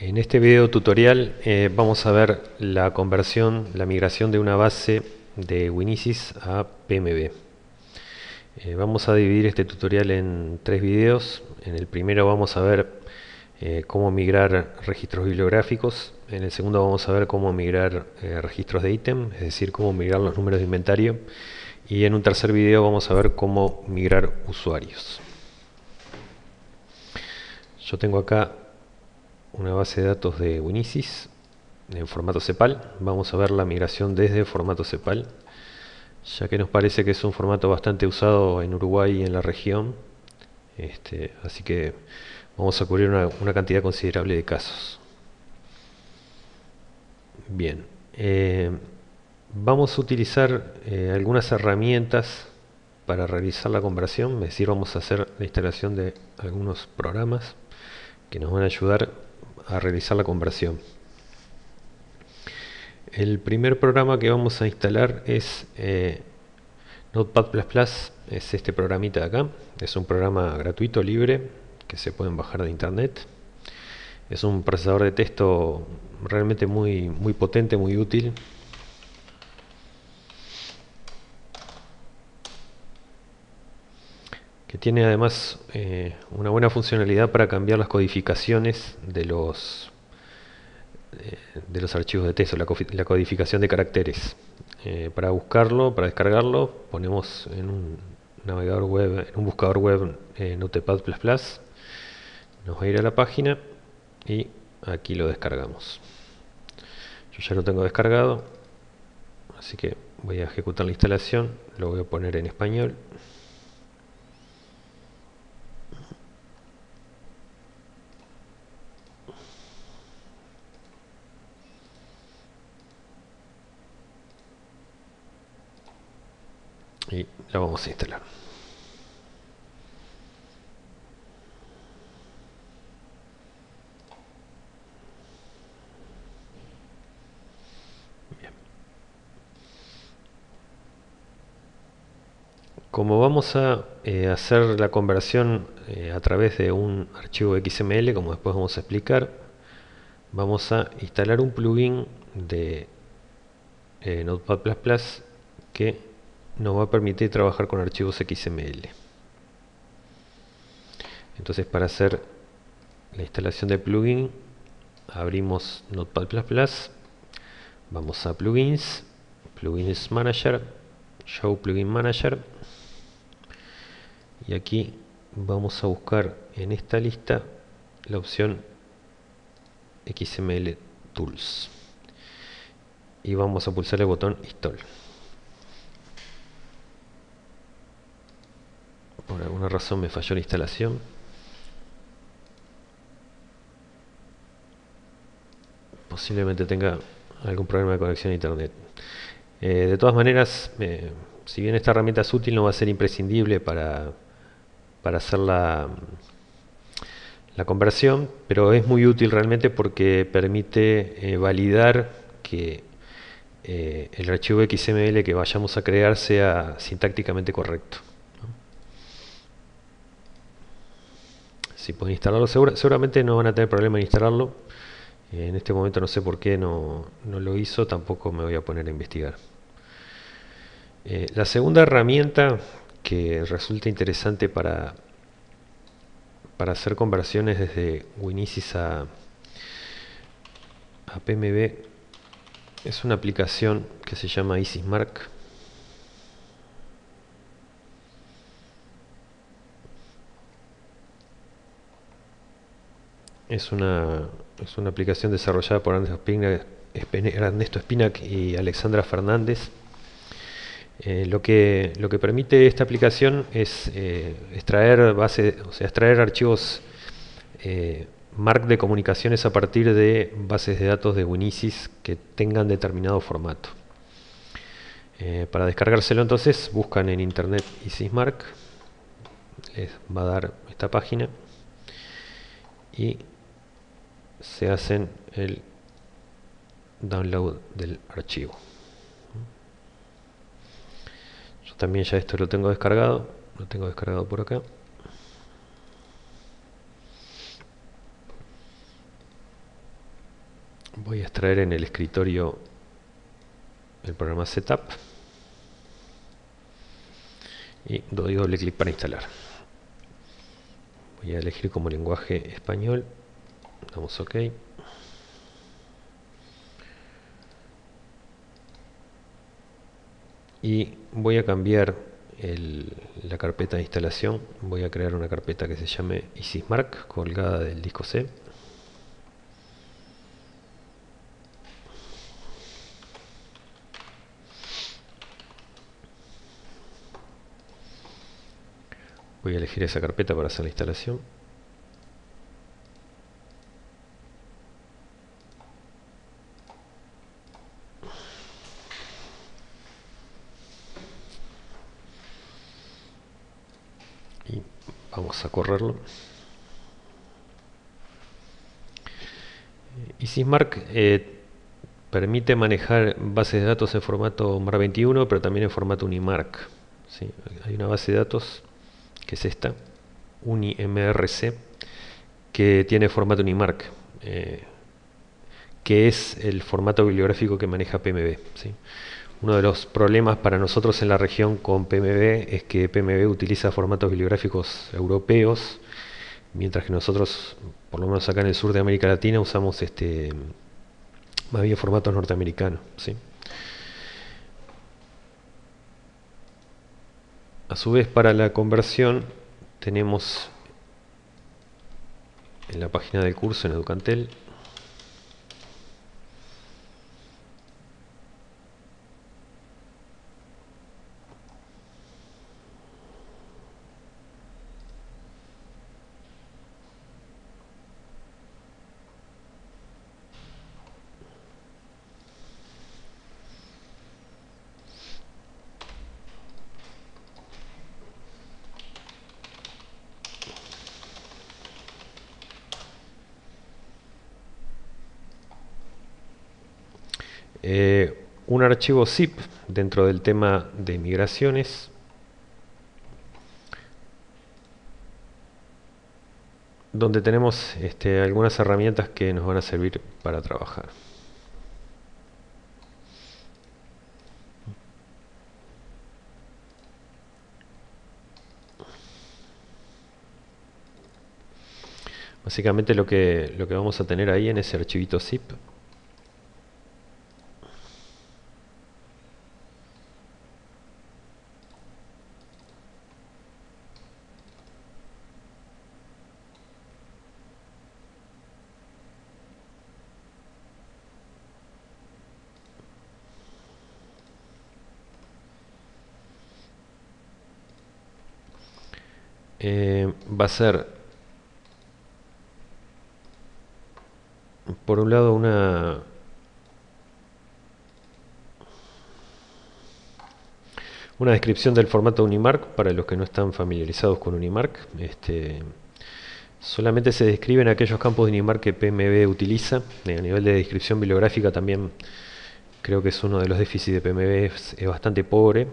En este video tutorial vamos a ver la conversión, la migración de una base de Winisys a PMB. Vamos a dividir este tutorial en tres videos. En el primero vamos a ver cómo migrar registros bibliográficos. En el segundo vamos a ver cómo migrar registros de ítem, es decir, cómo migrar los números de inventario. Y en un tercer video vamos a ver cómo migrar usuarios. Yo tengo acá una base de datos de Winisys en formato CEPAL. Vamos a ver la migración desde formato CEPAL, ya que nos parece que es un formato bastante usado en Uruguay y en la región. Así que vamos a cubrir una cantidad considerable de casos. Bien, vamos a utilizar algunas herramientas para realizar la conversión, es decir, vamos a hacer la instalación de algunos programas que nos van a ayudar a realizar la conversión. El primer programa que vamos a instalar es Notepad++, es este programita de acá. Es un programa gratuito, libre, que se pueden bajar de internet. Es un procesador de texto realmente muy potente, muy útil. Que tiene además una buena funcionalidad para cambiar las codificaciones de los archivos de texto, la codificación de caracteres. Para buscarlo, para descargarlo, ponemos en un navegador web, en un buscador web Notepad++, nos va a ir a la página y aquí lo descargamos. Yo ya lo tengo descargado, así que voy a ejecutar la instalación, lo voy a poner en español. Y la vamos a instalar. Bien. Como vamos a hacer la conversión a través de un archivo XML, como después vamos a explicar, vamos a instalar un plugin de Notepad++ que nos va a permitir trabajar con archivos XML. Entonces, para hacer la instalación de plugin, abrimos Notepad++, vamos a plugins, plugins manager, show plugin manager, y aquí vamos a buscar en esta lista la opción XML Tools y vamos a pulsar el botón Install. Por alguna razón me falló la instalación. Posiblemente tenga algún problema de conexión a internet. De todas maneras, si bien esta herramienta es útil, no va a ser imprescindible para hacer la conversión, pero es muy útil realmente porque permite validar que el archivo XML que vayamos a crear sea sintácticamente correcto. Si pueden instalarlo, seguramente no van a tener problema en instalarlo. En este momento no sé por qué no lo hizo, tampoco me voy a poner a investigar. La segunda herramienta que resulta interesante para hacer conversiones desde Winisys a PMB es una aplicación que se llama EasySmark. Es una aplicación desarrollada por Ernesto Spinac y Alexandra Fernández. Lo que permite esta aplicación es extraer archivos MARC de comunicaciones a partir de bases de datos de Winisys que tengan determinado formato. Para descargárselo, entonces buscan en internet EasySmark, les va a dar esta página y se hacen el download del archivo. Yo también ya esto lo tengo descargado por acá. Voy a extraer en el escritorio el programa Setup y doy doble clic para instalar. Voy a elegir como lenguaje español, damos OK. Y voy a cambiar la carpeta de instalación. Voy a crear una carpeta que se llame EasySmark, colgada del disco C. Voy a elegir esa carpeta para hacer la instalación. Y vamos a correrlo. EasySmark permite manejar bases de datos en formato MAR21, pero también en formato Unimark. ¿Sí? Hay una base de datos que es esta, UniMRC, que tiene formato Unimark, que es el formato bibliográfico que maneja PMB. ¿Sí? Uno de los problemas para nosotros en la región con PMB es que PMB utiliza formatos bibliográficos europeos, mientras que nosotros, por lo menos acá en el sur de América Latina, usamos más bien formatos norteamericanos. ¿Sí? A su vez, para la conversión tenemos en la página del curso en Educantel un archivo zip dentro del tema de migraciones, donde tenemos algunas herramientas que nos van a servir para trabajar. Básicamente lo que vamos a tener ahí en ese archivito zip va a ser, por un lado, una descripción del formato Unimark para los que no están familiarizados con Unimark. Solamente se describen aquellos campos de Unimark que PMB utiliza. A nivel de descripción bibliográfica también creo que es uno de los déficits de PMB, es bastante pobre,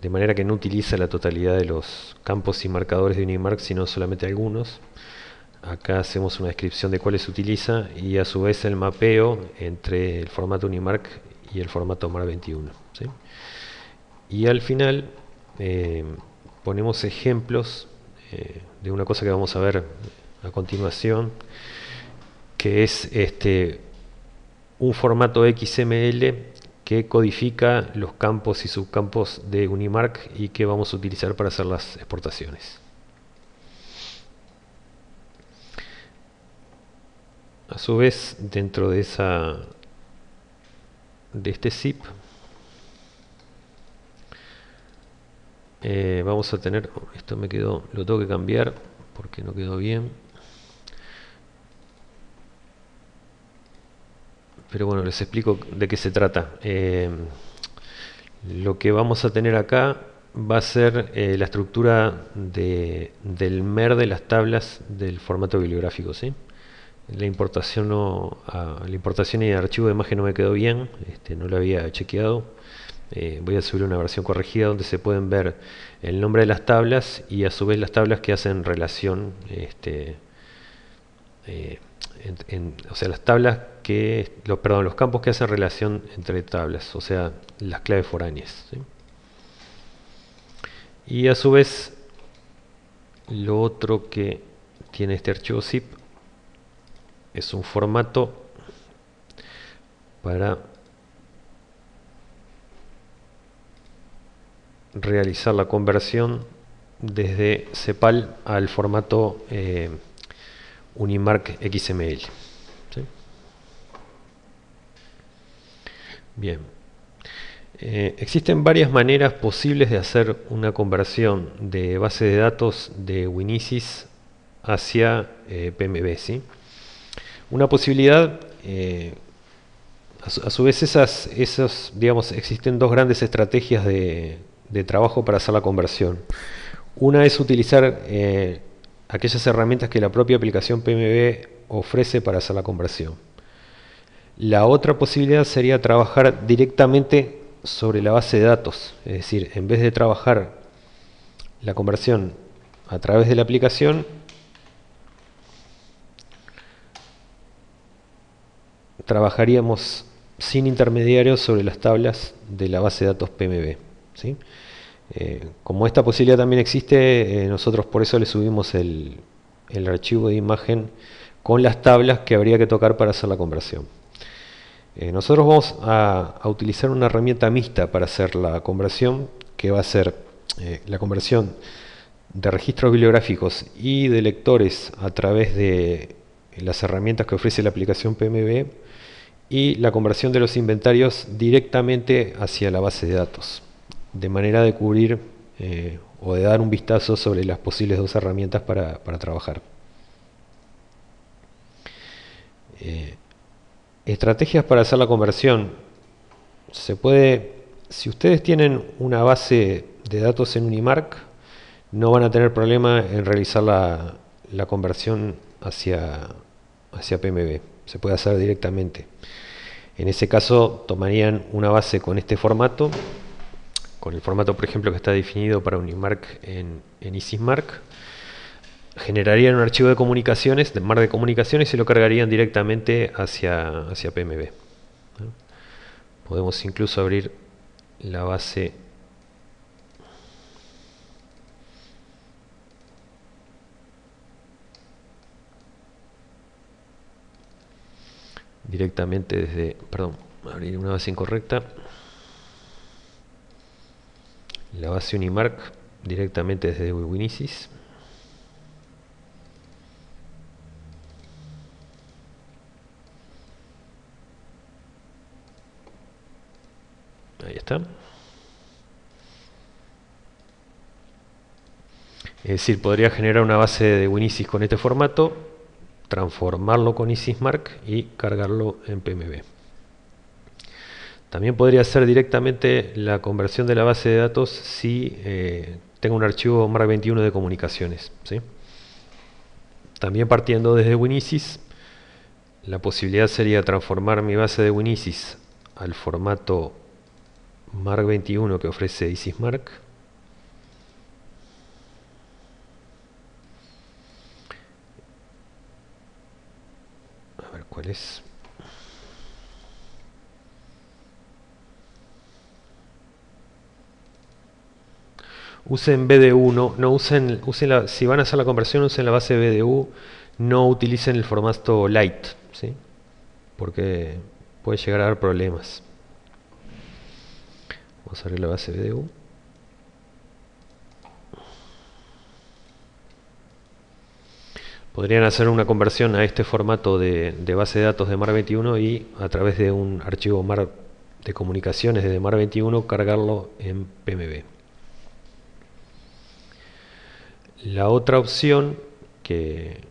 de manera que no utiliza la totalidad de los campos y marcadores de Unimark, sino solamente algunos. Acá hacemos una descripción de cuáles se utiliza y a su vez el mapeo entre el formato Unimark y el formato MAR21. ¿Sí? Y al final ponemos ejemplos de una cosa que vamos a ver a continuación, que es un formato XML que codifica los campos y subcampos de Unimark y que vamos a utilizar para hacer las exportaciones. A su vez, dentro de este zip vamos a tener, esto me quedó, lo tengo que cambiar porque no quedó bien, pero bueno, les explico de qué se trata. Lo que vamos a tener acá va a ser la estructura del MER de las tablas del formato bibliográfico, ¿sí? La importación la importación y el archivo de imagen no me quedó bien, no lo había chequeado. Voy a subir una versión corregida donde se pueden ver el nombre de las tablas y a su vez las tablas que hacen relación, o sea, las tablas los campos que hacen relación entre tablas, o sea, las claves foráneas, ¿sí? Y a su vez, lo otro que tiene este archivo zip es un formato para realizar la conversión desde CEPAL al formato Unimark XML, ¿sí? Bien. Existen varias maneras posibles de hacer una conversión de base de datos de Winisys hacia PMB, ¿sí? Una posibilidad, a su vez digamos, existen dos grandes estrategias de trabajo para hacer la conversión. Una es utilizar aquellas herramientas que la propia aplicación PMB ofrece para hacer la conversión. La otra posibilidad sería trabajar directamente sobre la base de datos, es decir, en vez de trabajar la conversión a través de la aplicación, trabajaríamos sin intermediarios sobre las tablas de la base de datos PMB, ¿sí? Como esta posibilidad también existe, nosotros por eso le subimos el archivo de imagen con las tablas que habría que tocar para hacer la conversión. Nosotros vamos a utilizar una herramienta mixta para hacer la conversión, que va a ser la conversión de registros bibliográficos y de lectores a través de las herramientas que ofrece la aplicación PMB, y la conversión de los inventarios directamente hacia la base de datos, de manera de cubrir o de dar un vistazo sobre las posibles dos herramientas para trabajar. Estrategias para hacer la conversión. Si ustedes tienen una base de datos en Unimark, no van a tener problema en realizar la conversión hacia PMB. Se puede hacer directamente. En ese caso tomarían una base con este formato, con el formato por ejemplo que está definido para Unimark en ISISMark, generarían un archivo de comunicaciones, de mar de comunicaciones, y lo cargarían directamente hacia PMB. Podemos incluso abrir la base directamente desde, perdón, abrir una base incorrecta, la base Unimark directamente desde Winisys. Ahí está. Es decir, podría generar una base de Winisys con este formato, transformarlo con ISISMark y cargarlo en PMB. También podría hacer directamente la conversión de la base de datos si tengo un archivo MARC21 de comunicaciones, ¿sí? También partiendo desde Winisys, la posibilidad sería transformar mi base de Winisys al formato MARC21 que ofrece ISISMark. A ver cuál es. Usen BDU, no usen si van a hacer la conversión, usen la base BDU, no utilicen el formato light, ¿sí? Porque puede llegar a dar problemas. Vamos a abrir la base BDU. Podrían hacer una conversión a este formato de base de datos de MARC21 y a través de un archivo MARC de comunicaciones desde MARC21 cargarlo en PMB. La otra opción que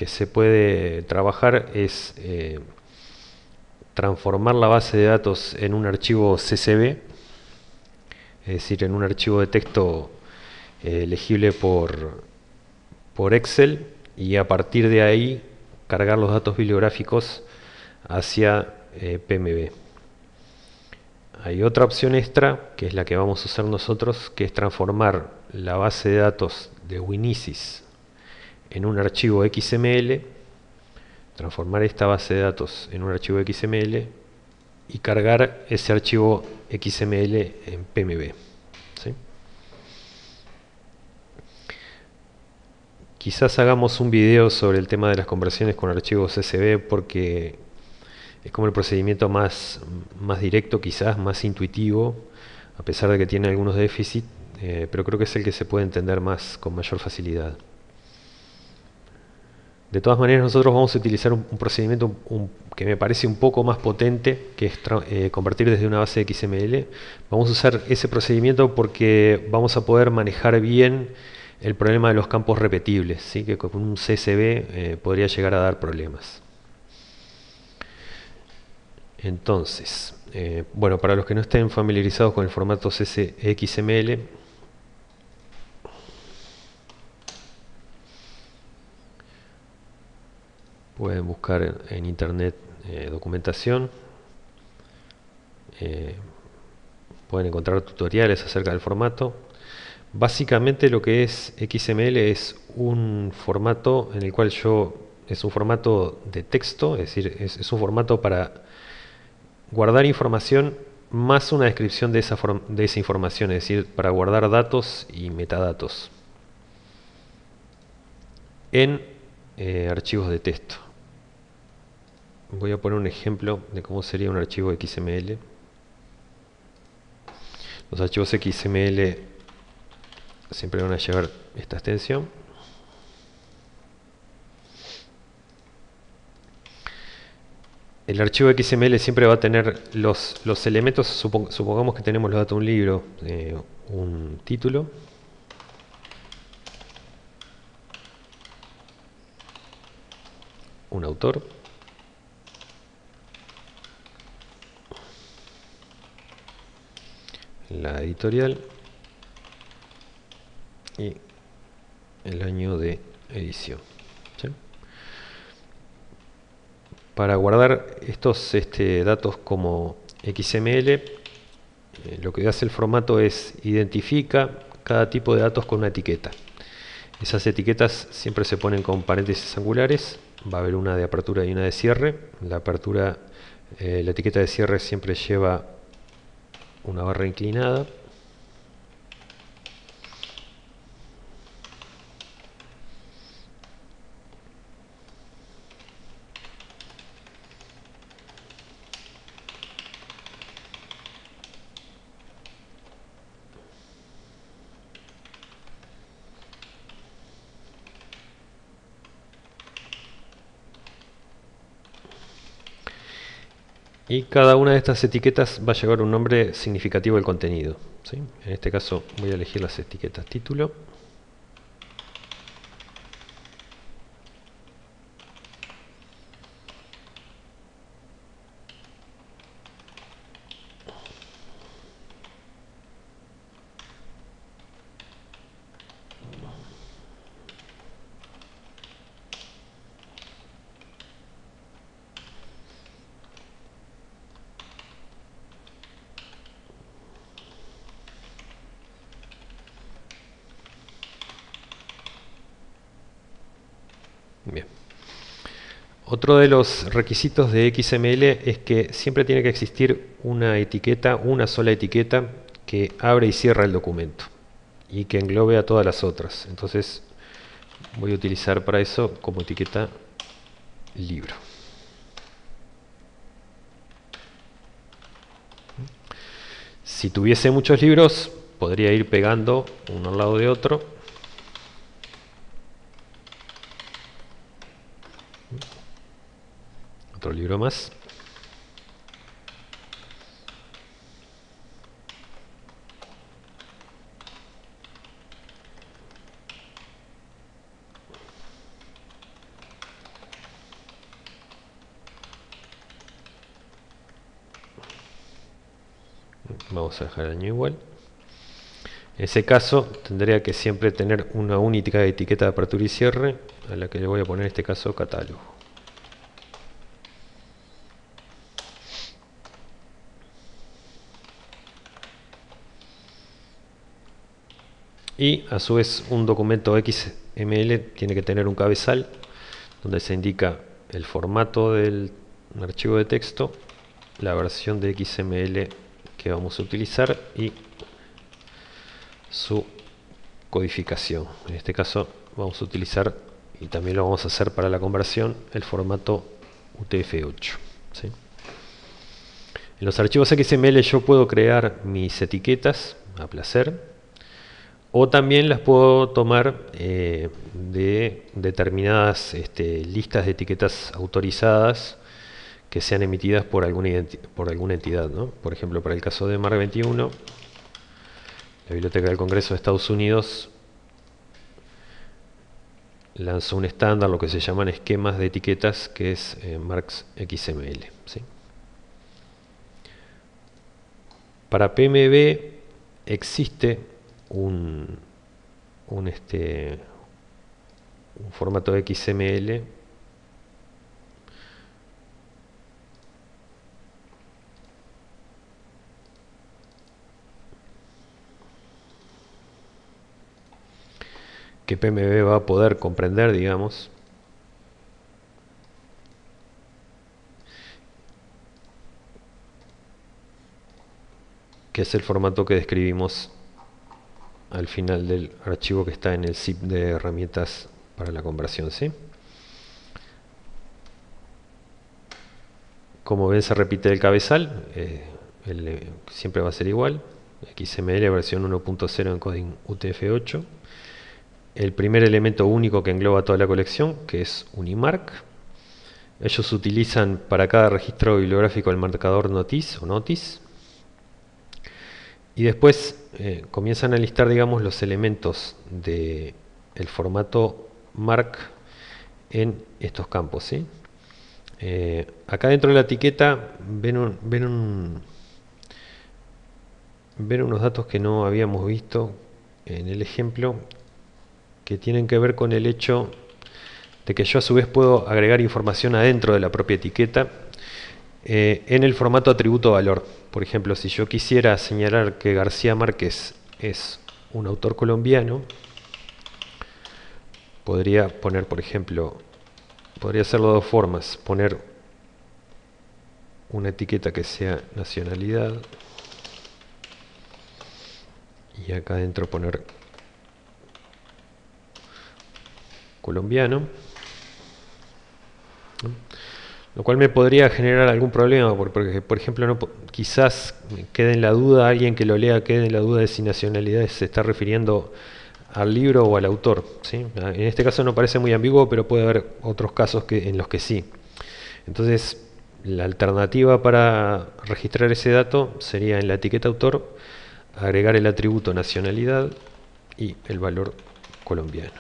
se puede trabajar es transformar la base de datos en un archivo CSV, es decir, en un archivo de texto legible por Excel, y a partir de ahí cargar los datos bibliográficos hacia PMB. Hay otra opción extra, que es la que vamos a usar nosotros, que es transformar la base de datos de Winisys en un archivo XML, transformar esta base de datos en un archivo XML y cargar ese archivo XML en PMB. ¿Sí? Quizás hagamos un video sobre el tema de las conversiones con archivos CSV porque es como el procedimiento más directo, quizás más intuitivo, a pesar de que tiene algunos déficits, pero creo que es el que se puede entender más con mayor facilidad. De todas maneras, nosotros vamos a utilizar un procedimiento que me parece un poco más potente, que es convertir desde una base de XML. Vamos a usar ese procedimiento porque vamos a poder manejar bien el problema de los campos repetibles, ¿sí? Que con un CSV podría llegar a dar problemas. Entonces, bueno, para los que no estén familiarizados con el formato XML, pueden buscar en internet documentación, pueden encontrar tutoriales acerca del formato. Básicamente lo que es XML es un formato en el cual es un formato de texto, es decir, es un formato para guardar información más una descripción de esa información, es decir, para guardar datos y metadatos en archivos de texto. Voy a poner un ejemplo de cómo sería un archivo XML. Los archivos XML siempre van a llevar esta extensión. El archivo XML siempre va a tener los elementos, supongamos que tenemos los datos de un libro, un título, un autor, la editorial y el año de edición. ¿Sí? Para guardar estos datos como XML, lo que hace el formato es identifica cada tipo de datos con una etiqueta. Esas etiquetas siempre se ponen con paréntesis angulares, va a haber una de apertura y una de cierre. La etiqueta de cierre siempre lleva una barra inclinada. Y cada una de estas etiquetas va a llevar un nombre significativo del contenido, ¿sí? En este caso voy a elegir las etiquetas título. Bien. Otro de los requisitos de XML es que siempre tiene que existir una sola etiqueta que abre y cierra el documento y que englobe a todas las otras. Entonces voy a utilizar para eso como etiqueta libro. Si tuviese muchos libros, podría ir pegando uno al lado de otro. Otro libro más. Vamos a dejar el año igual. En ese caso tendría que siempre tener una única etiqueta de apertura y cierre, a la que le voy a poner en este caso catálogo. Y a su vez un documento XML tiene que tener un cabezal donde se indica el formato del archivo de texto, la versión de XML que vamos a utilizar y su codificación. En este caso vamos a utilizar, y también lo vamos a hacer para la conversión, el formato UTF-8. ¿Sí? En los archivos XML yo puedo crear mis etiquetas a placer, o también las puedo tomar de determinadas listas de etiquetas autorizadas que sean emitidas por alguna entidad, ¿no? Por ejemplo, para el caso de MARC 21, la Biblioteca del Congreso de Estados Unidos lanzó un estándar, lo que se llaman esquemas de etiquetas, que es MARC XML. ¿Sí? Para PMB existe un formato XML que PMB va a poder comprender, digamos, que es el formato que describimos al final del archivo que está en el zip de herramientas para la conversión, ¿sí? Como ven, se repite el cabezal, siempre va a ser igual, XML versión 1.0 encoding UTF-8. El primer elemento único que engloba toda la colección, que es Unimark. Ellos utilizan para cada registro bibliográfico el marcador notice o notice. Y después comienzan a listar, digamos, los elementos del formato MARC en estos campos, ¿sí? Acá dentro de la etiqueta ven unos datos que no habíamos visto en el ejemplo, que tienen que ver con el hecho de que yo a su vez puedo agregar información adentro de la propia etiqueta en el formato atributo valor. Por ejemplo, si yo quisiera señalar que García Márquez es un autor colombiano, podría poner, por ejemplo, podría hacerlo de dos formas: poner una etiqueta que sea nacionalidad y acá adentro poner colombiano, ¿no? Lo cual me podría generar algún problema, porque por ejemplo quizás quede en la duda, alguien que lo lea quede en la duda de si nacionalidad se está refiriendo al libro o al autor, ¿sí? En este caso no parece muy ambiguo, pero puede haber otros casos en los que sí. Entonces, la alternativa para registrar ese dato sería en la etiqueta autor agregar el atributo nacionalidad y el valor colombiano.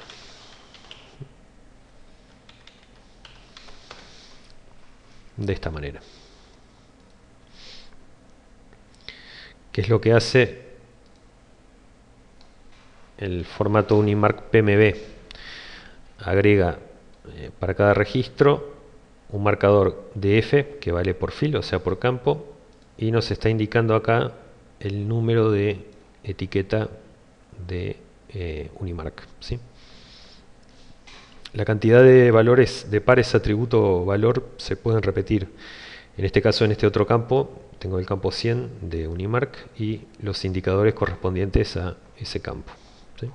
De esta manera. ¿Qué es lo que hace el formato Unimark PMB? Agrega para cada registro un marcador de F que vale por filo, o sea por campo, y nos está indicando acá el número de etiqueta de Unimark, ¿sí? La cantidad de valores de pares atributo valor se pueden repetir. En este caso, en este otro campo, tengo el campo 100 de Unimark y los indicadores correspondientes a ese campo, ¿sí?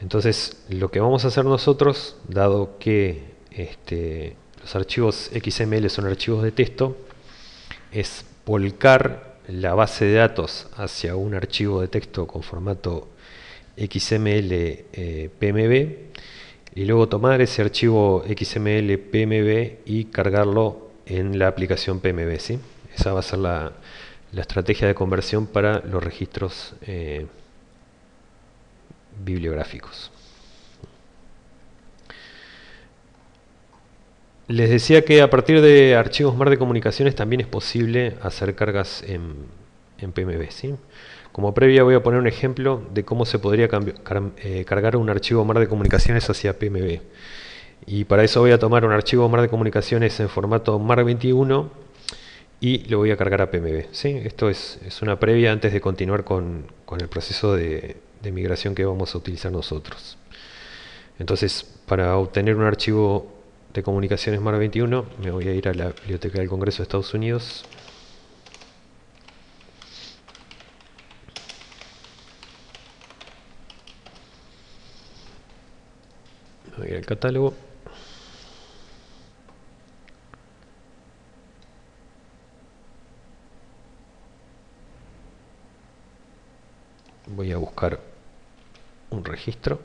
Entonces, lo que vamos a hacer nosotros, dado que los archivos XML son archivos de texto, es volcar la base de datos hacia un archivo de texto con formato XML PMB, y luego tomar ese archivo XML PMB y cargarlo en la aplicación PMB, ¿sí? Esa va a ser la estrategia de conversión para los registros bibliográficos. Les decía que a partir de archivos MAR de comunicaciones también es posible hacer cargas en PMB, ¿sí? Como previa voy a poner un ejemplo de cómo se podría cargar un archivo MAR de comunicaciones hacia PMB. Y para eso voy a tomar un archivo MAR de comunicaciones en formato MAR 21 y lo voy a cargar a PMB, ¿sí? Esto es una previa antes de continuar con el proceso de migración que vamos a utilizar nosotros. Entonces, para obtener un archivo de comunicaciones MAR 21, me voy a ir a la Biblioteca del Congreso de Estados Unidos. Voy a ir al catálogo. Voy a buscar un registro.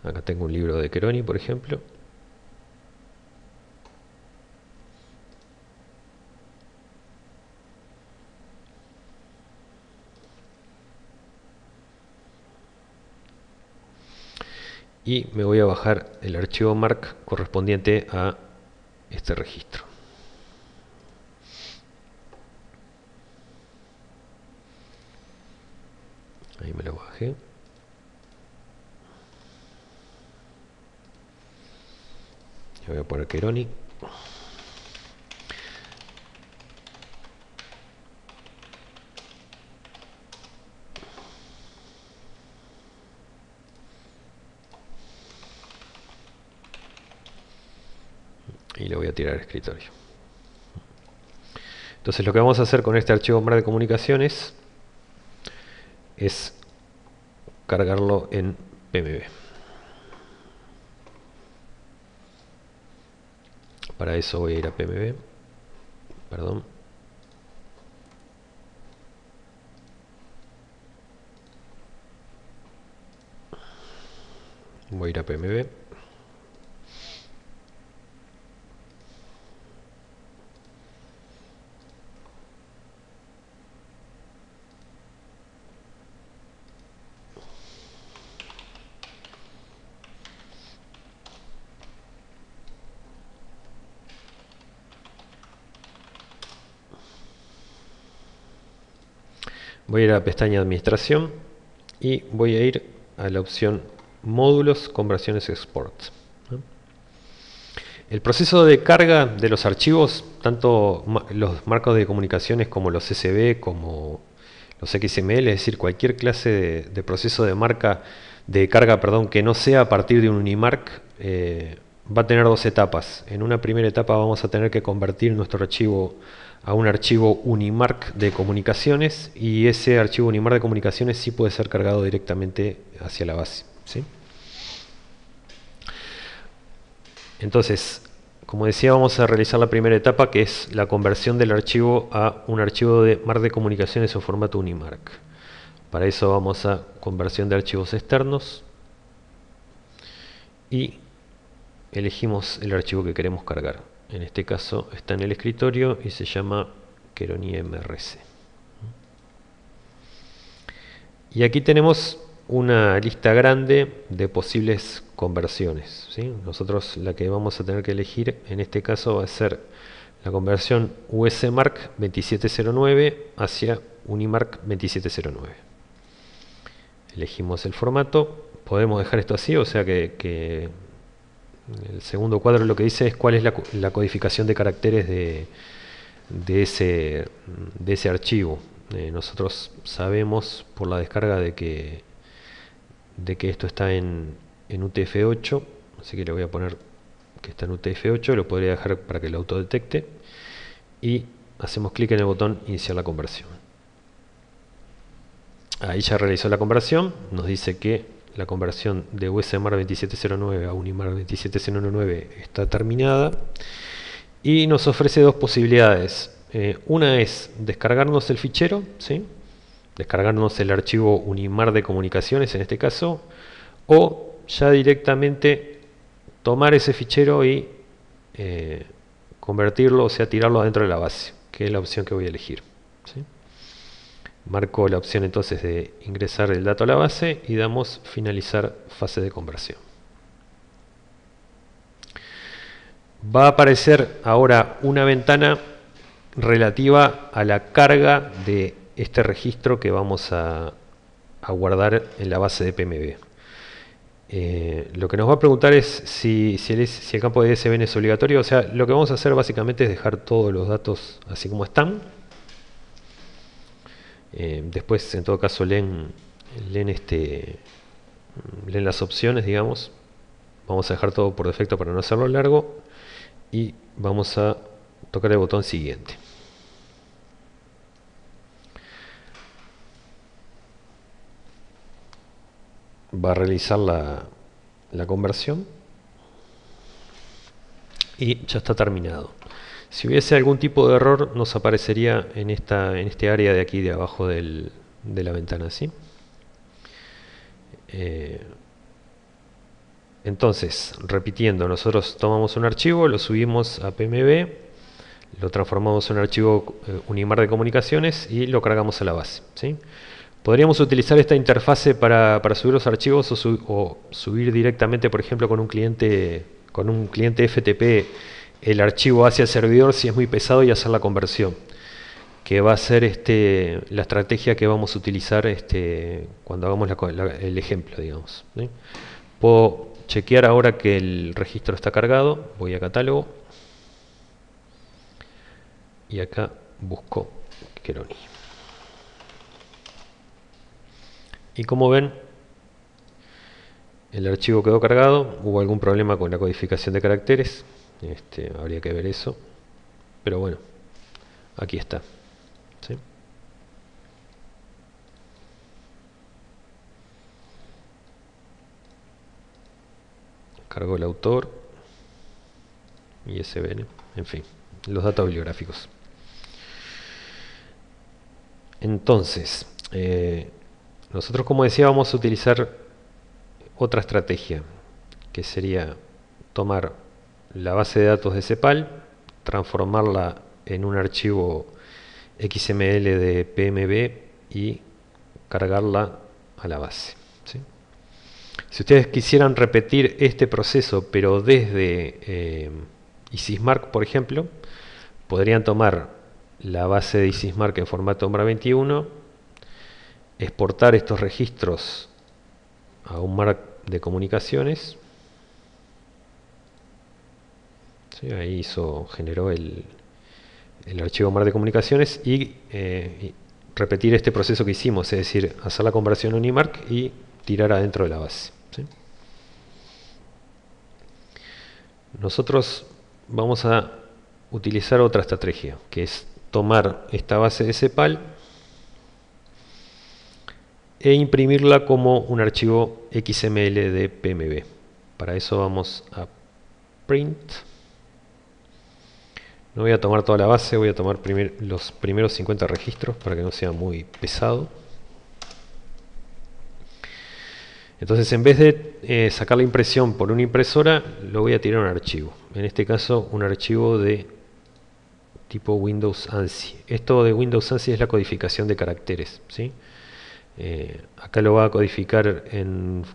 Acá tengo un libro de Cheroni, por ejemplo. Y me voy a bajar el archivo MARC correspondiente a este registro. Ahí me lo bajé. Y voy a poner Cheroni. Y lo voy a tirar al escritorio. Entonces lo que vamos a hacer con este archivo MAR de comunicaciones es cargarlo en PMB. Para eso voy a ir a PMB. Perdón. Voy a ir a PMB. Voy a ir a la pestaña Administración y voy a ir a la opción Módulos, Conversiones, Export. El proceso de carga de los archivos, tanto los marcos de comunicaciones como los CSV, como los XML, es decir, cualquier clase de proceso de carga, que no sea a partir de un Unimarc, va a tener dos etapas. En una primera etapa vamos a tener que convertir nuestro archivo a un archivo Unimarc de comunicaciones, y ese archivo Unimarc de comunicaciones sí puede ser cargado directamente hacia la base, ¿sí? Entonces, como decía, vamos a realizar la primera etapa, que es la conversión del archivo a un archivo de MARC de comunicaciones en formato Unimarc. Para eso vamos a conversión de archivos externos y elegimos el archivo que queremos cargar. En este caso está en el escritorio y se llama Cheroni MRC. Y aquí tenemos una lista grande de posibles conversiones, ¿sí? Nosotros la que vamos a tener que elegir en este caso va a ser la conversión USMarc 2709 hacia Unimarc 2709. Elegimos el formato, podemos dejar esto así, o sea que el segundo cuadro lo que dice es cuál es la codificación de caracteres de ese archivo. Nosotros sabemos por la descarga de que esto está en UTF-8, así que le voy a poner que está en UTF-8, lo podría dejar para que lo autodetecte, y hacemos clic en el botón iniciar la conversión. Ahí ya realizó la conversión, nos dice que la conversión de USMarc 2709 a Unimarc 2709 está terminada, y nos ofrece dos posibilidades. Una es descargarnos el fichero, ¿sí? Descargarnos el archivo Unimarc de comunicaciones en este caso, o ya directamente tomar ese fichero y convertirlo, o sea, tirarlo adentro de la base, que es la opción que voy a elegir, ¿sí? Marco la opción entonces de ingresar el dato a la base y damos finalizar fase de conversión. Va a aparecer ahora una ventana relativa a la carga de este registro que vamos a guardar en la base de PMB. Lo que nos va a preguntar es si el campo de DSBN es obligatorio. O sea, lo que vamos a hacer básicamente es dejar todos los datos así como están. Después, en todo caso, leen las opciones, digamos. Vamos a dejar todo por defecto para no hacerlo largo. Y vamos a tocar el botón siguiente. Va a realizar la conversión. Y ya está terminado. Si hubiese algún tipo de error, nos aparecería en este área de aquí de abajo de la ventana, ¿sí? Entonces, repitiendo, nosotros tomamos un archivo, lo subimos a PMB, lo transformamos en un archivo Unimar de comunicaciones y lo cargamos a la base, ¿sí? Podríamos utilizar esta interfase para subir los archivos o subir directamente, por ejemplo, con un cliente FTP el archivo hacia el servidor si es muy pesado y hacer la conversión, que va a ser la estrategia que vamos a utilizar cuando hagamos el ejemplo, digamos, ¿sí? Puedo chequear ahora que el registro está cargado, voy a catálogo y acá busco Queroni. Y como ven, el archivo quedó cargado. Hubo algún problema con la codificación de caracteres, habría que ver eso, pero bueno, aquí está, ¿sí? Cargó el autor, ISBN, en fin, los datos bibliográficos. Entonces, nosotros, como decía, vamos a utilizar otra estrategia, que sería tomar la base de datos de CEPAL, transformarla en un archivo XML de PMB y cargarla a la base, ¿sí? Si ustedes quisieran repetir este proceso, pero desde ISISMARC, por ejemplo, podrían tomar la base de ISISMARC en formato MAR21, exportar estos registros a un MARC de comunicaciones. ¿Sí? Ahí generó el archivo MAR de comunicaciones y repetir este proceso que hicimos, es decir, hacer la conversión Unimark y tirar adentro de la base, ¿sí? Nosotros vamos a utilizar otra estrategia, que es tomar esta base de CEPAL e imprimirla como un archivo XML de PMB. Para eso vamos a Print. No voy a tomar toda la base, voy a tomar los primeros 50 registros para que no sea muy pesado. Entonces, en vez de sacar la impresión por una impresora, lo voy a tirar a un archivo. En este caso, un archivo de tipo Windows ANSI. Esto de Windows ANSI es la codificación de caracteres, ¿sí? Acá lo va a codificar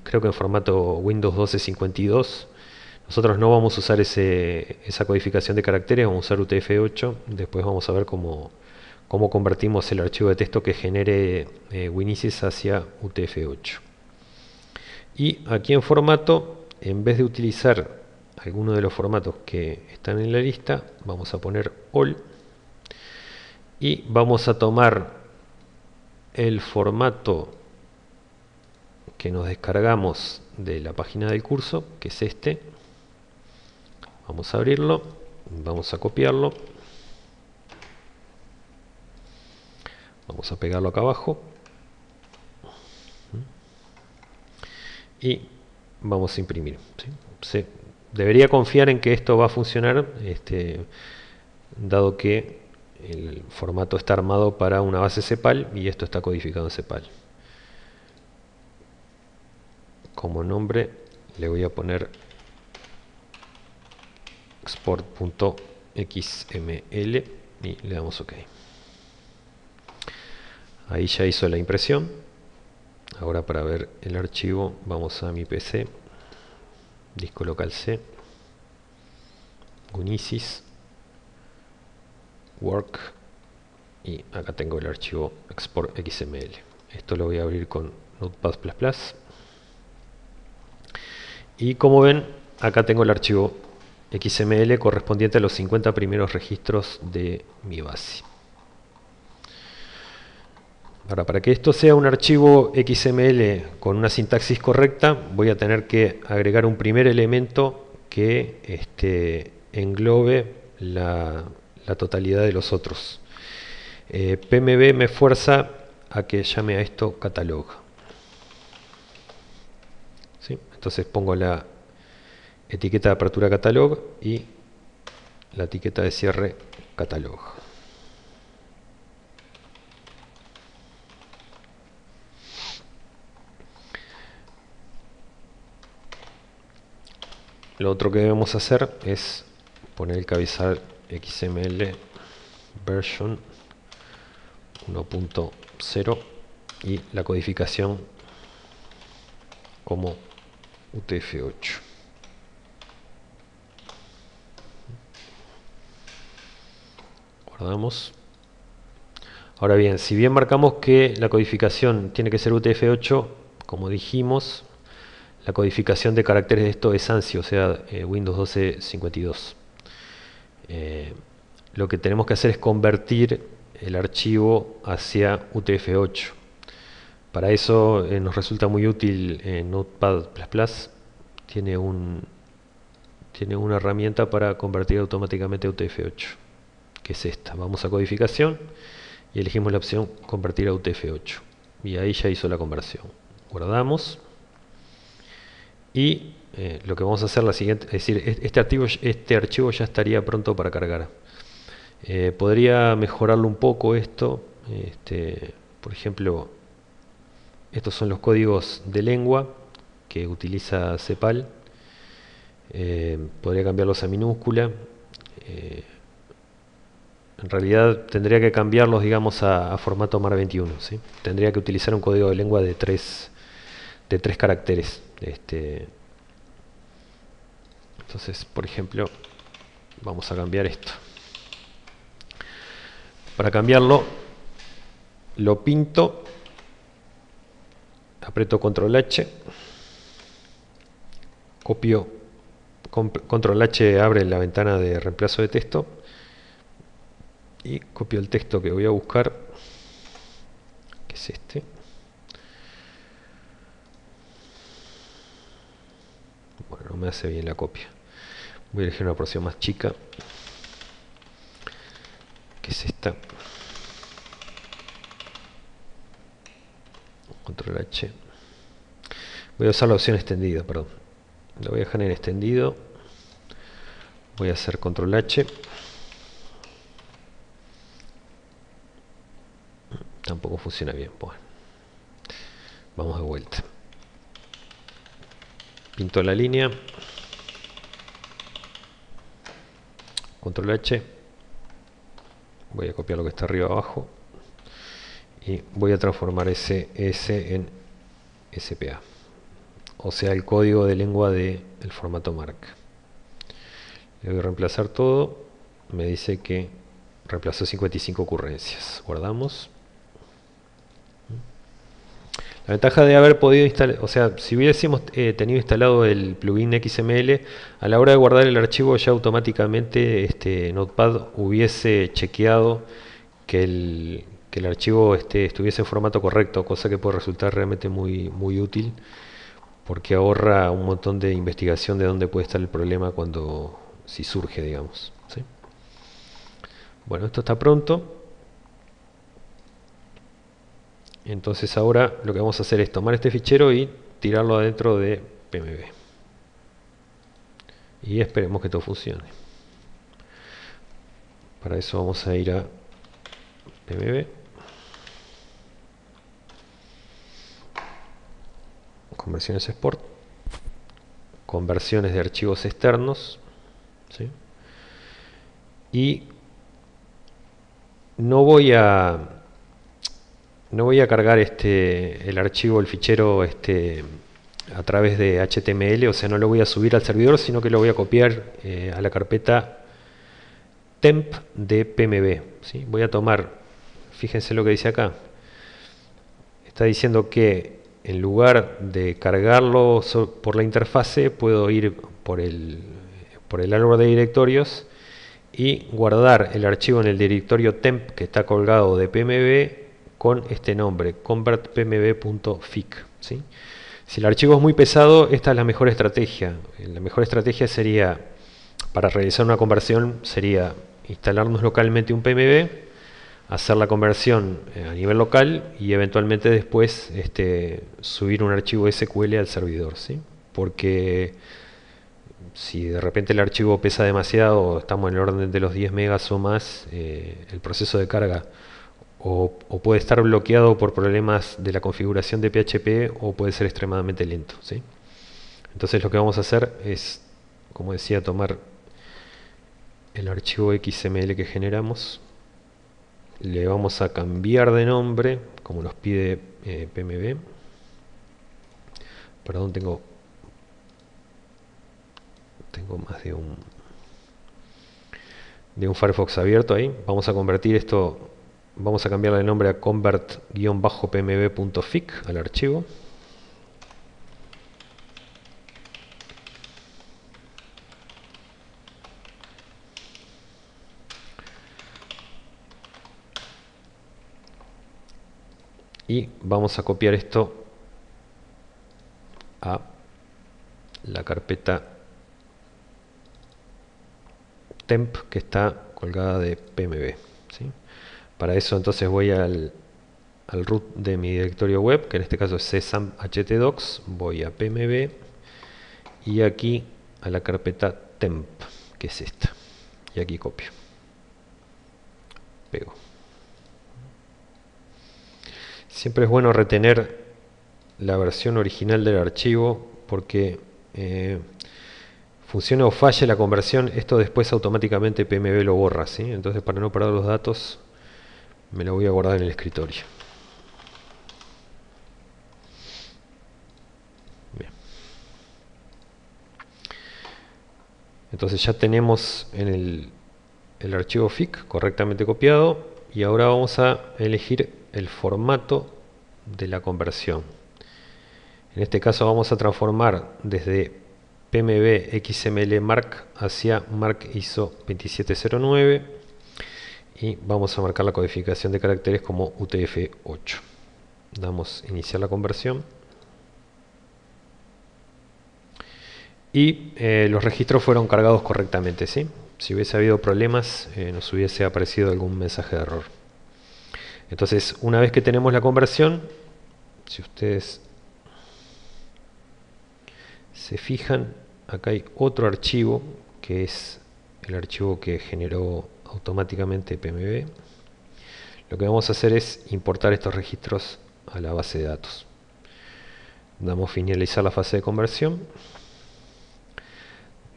creo que en formato Windows 1252. Nosotros no vamos a usar esa codificación de caracteres, vamos a usar UTF-8. Después vamos a ver cómo convertimos el archivo de texto que genere Winisis hacia UTF-8. Y aquí en formato, en vez de utilizar alguno de los formatos que están en la lista, vamos a poner All y vamos a tomar el formato que nos descargamos de la página del curso, que es este. Vamos a abrirlo, vamos a copiarlo, vamos a pegarlo acá abajo y vamos a imprimir, ¿sí? Se debería confiar en que esto va a funcionar, dado que el formato está armado para una base CEPAL y esto está codificado en CEPAL. Como nombre le voy a poner export.xml y le damos OK. Ahí ya hizo la impresión. Ahora, para ver el archivo, vamos a mi PC, disco local C, Unisys, Work, y acá tengo el archivo export.xml. Esto lo voy a abrir con Notepad++. Y como ven, acá tengo el archivo XML correspondiente a los 50 primeros registros de mi base. Ahora, para que esto sea un archivo XML con una sintaxis correcta, voy a tener que agregar un primer elemento que englobe la totalidad de los otros. PMB me fuerza a que llame a esto catalog. ¿Sí? Entonces pongo la etiqueta de apertura catalog y la etiqueta de cierre catalog. Lo otro que debemos hacer es poner el cabezal XML version 1.0 y la codificación como UTF-8. Guardamos. Ahora bien, si bien marcamos que la codificación tiene que ser UTF-8, como dijimos, la codificación de caracteres de esto es ANSI, o sea, Windows 12 52. Lo que tenemos que hacer es convertir el archivo hacia UTF-8. Para eso nos resulta muy útil Notepad++. Tiene una herramienta para convertir automáticamente a UTF-8, que es esta. Vamos a codificación y elegimos la opción convertir a UTF-8. Y ahí ya hizo la conversión. Guardamos. Y lo que vamos a hacer la siguiente, es decir, este archivo ya estaría pronto para cargar. Podría mejorarlo un poco esto. Por ejemplo, estos son los códigos de lengua que utiliza CEPAL. Podría cambiarlos a minúscula. En realidad tendría que cambiarlos, digamos, a formato MAR21, ¿sí? Tendría que utilizar un código de lengua de tres caracteres. Entonces, por ejemplo, vamos a cambiar esto. Para cambiarlo, lo pinto, aprieto Control H, copio, Control H abre la ventana de reemplazo de texto y copio el texto que voy a buscar, que es este. Bueno, no me hace bien la copia. Voy a elegir una porción más chica, que es esta. Control H. Voy a usar la opción extendido, perdón. Lo voy a dejar en extendido. Voy a hacer Control H. Tampoco funciona bien. Bueno, vamos de vuelta. Pinto la línea. Control H. Voy a copiar lo que está arriba abajo. Y voy a transformar ese S en SPA. O sea, el código de lengua del formato MARC. Le voy a reemplazar todo. Me dice que reemplazó 55 ocurrencias. Guardamos. La ventaja de haber podido instalar, o sea, si hubiésemos tenido instalado el plugin XML, a la hora de guardar el archivo ya automáticamente Notepad hubiese chequeado que el archivo estuviese en formato correcto, cosa que puede resultar realmente muy útil, porque ahorra un montón de investigación de dónde puede estar el problema si surge, digamos, ¿sí? Bueno, esto está pronto. Entonces ahora lo que vamos a hacer es tomar este fichero y tirarlo adentro de PMB. Y esperemos que todo funcione. Para eso vamos a ir a PMB. Conversiones export. Conversiones de archivos externos. ¿Sí? Y no voy a cargar el archivo, el fichero a través de HTML, o sea, no lo voy a subir al servidor, sino que lo voy a copiar a la carpeta temp de PMB, ¿sí? Voy a tomar, fíjense lo que dice acá, está diciendo que en lugar de cargarlo por la interfase, puedo ir por el árbol de directorios y guardar el archivo en el directorio temp que está colgado de pmb con este nombre, convertpmb.fic, ¿sí? Si el archivo es muy pesado, esta es la mejor estrategia. La mejor estrategia sería, para realizar una conversión, sería instalarnos localmente un PMB, hacer la conversión a nivel local y eventualmente después subir un archivo SQL al servidor, ¿sí? Porque si de repente el archivo pesa demasiado, estamos en el orden de los 10 megas o más, el proceso de carga o puede estar bloqueado por problemas de la configuración de PHP o puede ser extremadamente lento, ¿sí? Entonces lo que vamos a hacer es, como decía, tomar el archivo XML que generamos, le vamos a cambiar de nombre como nos pide PMB. Perdón, tengo más de un Firefox abierto ahí. Vamos a convertir esto, vamos a cambiarle el nombre a convert-pmb.fic al archivo. Y vamos a copiar esto a la carpeta temp que está colgada de pmb, ¿sí? Para eso entonces voy al root de mi directorio web, que en este caso es csam-htdocs, voy a pmb y aquí a la carpeta temp, que es esta, y aquí copio, pego. Siempre es bueno retener la versión original del archivo porque funcione o falle la conversión, esto después automáticamente PMB lo borra, ¿sí? Entonces, para no perder los datos, me lo voy a guardar en el escritorio. Bien. Entonces ya tenemos en el archivo FIC correctamente copiado y ahora vamos a elegir el formato de la conversión. En este caso vamos a transformar desde PMB XML Mark hacia Mark ISO 2709 y vamos a marcar la codificación de caracteres como UTF-8. Damos iniciar la conversión y los registros fueron cargados correctamente, ¿sí? Si hubiese habido problemas, nos hubiese aparecido algún mensaje de error. Entonces, una vez que tenemos la conversión, si ustedes se fijan, acá hay otro archivo que es el archivo que generó automáticamente PMB. Lo que vamos a hacer es importar estos registros a la base de datos. Damos finalizar la fase de conversión.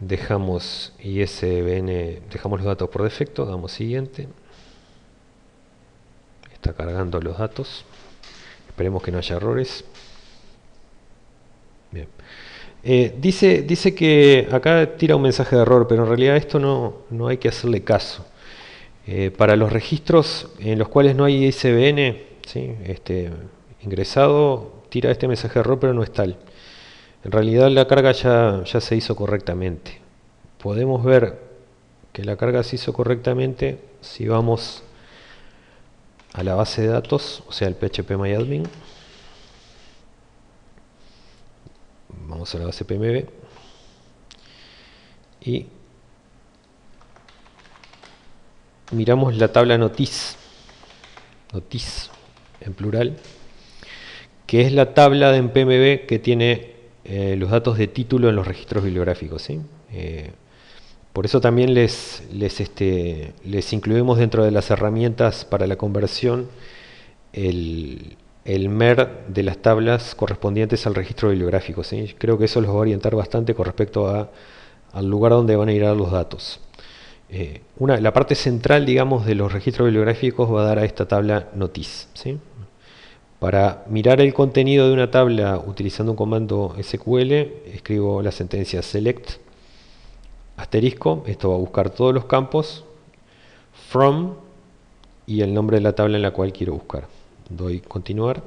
Dejamos ISBN, dejamos los datos por defecto, damos siguiente. Está cargando los datos. Esperemos que no haya errores. Bien. Dice que acá tira un mensaje de error, pero en realidad esto no hay que hacerle caso. Para los registros en los cuales no hay ISBN, ¿sí? Ingresado, tira este mensaje de error, pero no es tal. En realidad la carga ya se hizo correctamente. Podemos ver que la carga se hizo correctamente si vamos a la base de datos, o sea, el phpMyAdmin. Vamos a la base PMB y miramos la tabla notice en plural, que es la tabla en PMB que tiene los datos de título en los registros bibliográficos, ¿sí? Por eso también les incluimos dentro de las herramientas para la conversión el MER de las tablas correspondientes al registro bibliográfico, ¿sí? Creo que eso los va a orientar bastante con respecto al lugar donde van a ir a los datos. La parte central, digamos, de los registros bibliográficos va a dar a esta tabla notice, ¿sí? Para mirar el contenido de una tabla utilizando un comando SQL, escribo la sentencia select asterisco, esto va a buscar todos los campos, from y el nombre de la tabla en la cual quiero buscar. Doy continuar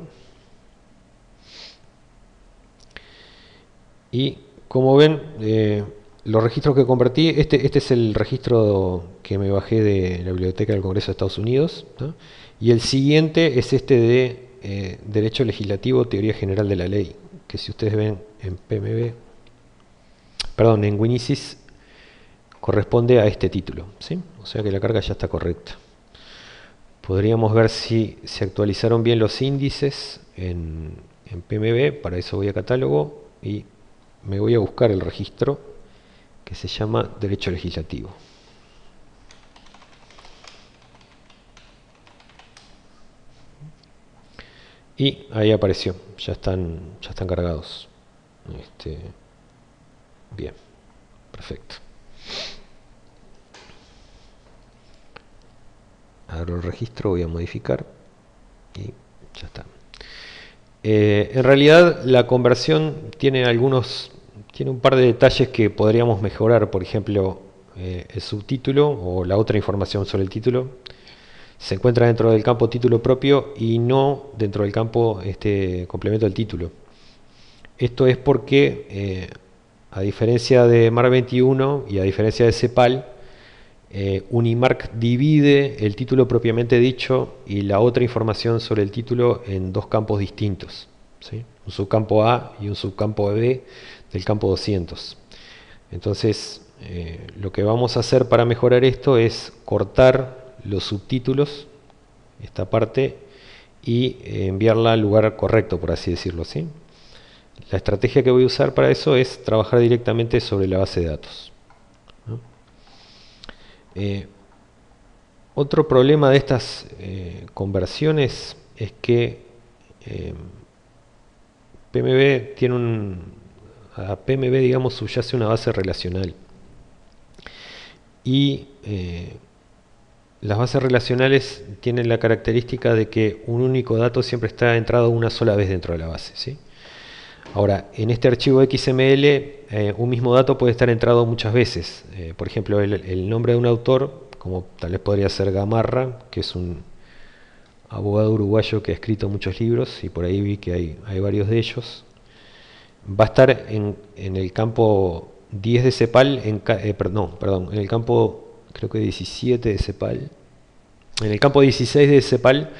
Y como ven, los registros que convertí, este es el registro que me bajé de la Biblioteca del Congreso de Estados Unidos, ¿no? Y el siguiente es este de Derecho Legislativo, Teoría General de la Ley, que si ustedes ven en PMB, perdón, en Winisis, corresponde a este título, ¿sí? O sea que la carga ya está correcta. Podríamos ver si se actualizaron bien los índices en PMB. Para eso voy a catálogo y me voy a buscar el registro que se llama Derecho Legislativo. Y ahí apareció, ya están cargados. Bien, perfecto. Abro el registro, voy a modificar y ya está. En realidad la conversión tiene un par de detalles que podríamos mejorar. Por ejemplo, el subtítulo o la otra información sobre el título se encuentra dentro del campo título propio y no dentro del campo complemento del título. Esto es porque, a diferencia de MAR 21 y a diferencia de CEPAL, Unimark divide el título propiamente dicho y la otra información sobre el título en dos campos distintos, ¿sí? Un subcampo A y un subcampo B del campo 200. Entonces, lo que vamos a hacer para mejorar esto es cortar los subtítulos, esta parte, y enviarla al lugar correcto, por así decirlo, ¿sí? La estrategia que voy a usar para eso es trabajar directamente sobre la base de datos, ¿no? Otro problema de estas conversiones es que PMB a PMB, digamos, subyace una base relacional. Y las bases relacionales tienen la característica de que un único dato siempre está entrado una sola vez dentro de la base, ¿sí? Ahora, en este archivo XML, un mismo dato puede estar entrado muchas veces. Por ejemplo, el nombre de un autor, como tal vez podría ser Gamarra, que es un abogado uruguayo que ha escrito muchos libros, y por ahí vi que hay varios de ellos. Va a estar en el campo 10 de CEPAL, perdón, en el campo creo que 17 de CEPAL, en el campo 16 de CEPAL,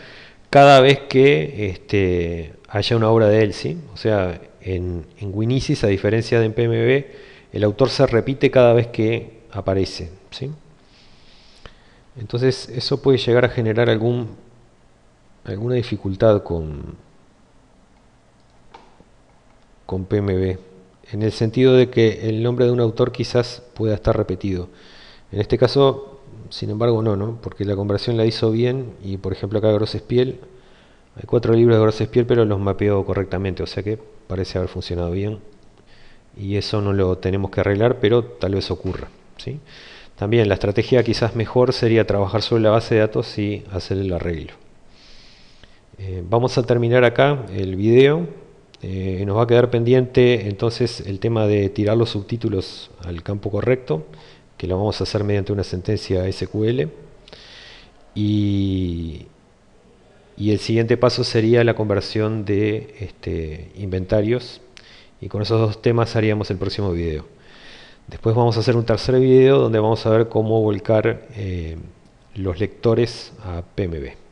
cada vez que haya una obra de él, ¿sí? O sea, en Winisis, a diferencia de en PMB, el autor se repite cada vez que aparece, ¿sí? Entonces eso puede llegar a generar alguna dificultad con PMB, en el sentido de que el nombre de un autor quizás pueda estar repetido. En este caso, sin embargo, no, porque la conversión la hizo bien y, por ejemplo, acá Grossespiel, hay 4 libros de Grossespiel, pero los mapeó correctamente, o sea que parece haber funcionado bien. Y eso no lo tenemos que arreglar, pero tal vez ocurra, ¿sí? También la estrategia quizás mejor sería trabajar sobre la base de datos y hacer el arreglo. Vamos a terminar acá el video. Nos va a quedar pendiente entonces el tema de tirar los subtítulos al campo correcto, que lo vamos a hacer mediante una sentencia SQL. Y el siguiente paso sería la conversión de inventarios, y con esos dos temas haríamos el próximo video. Después vamos a hacer un tercer video donde vamos a ver cómo volcar los lectores a PMB.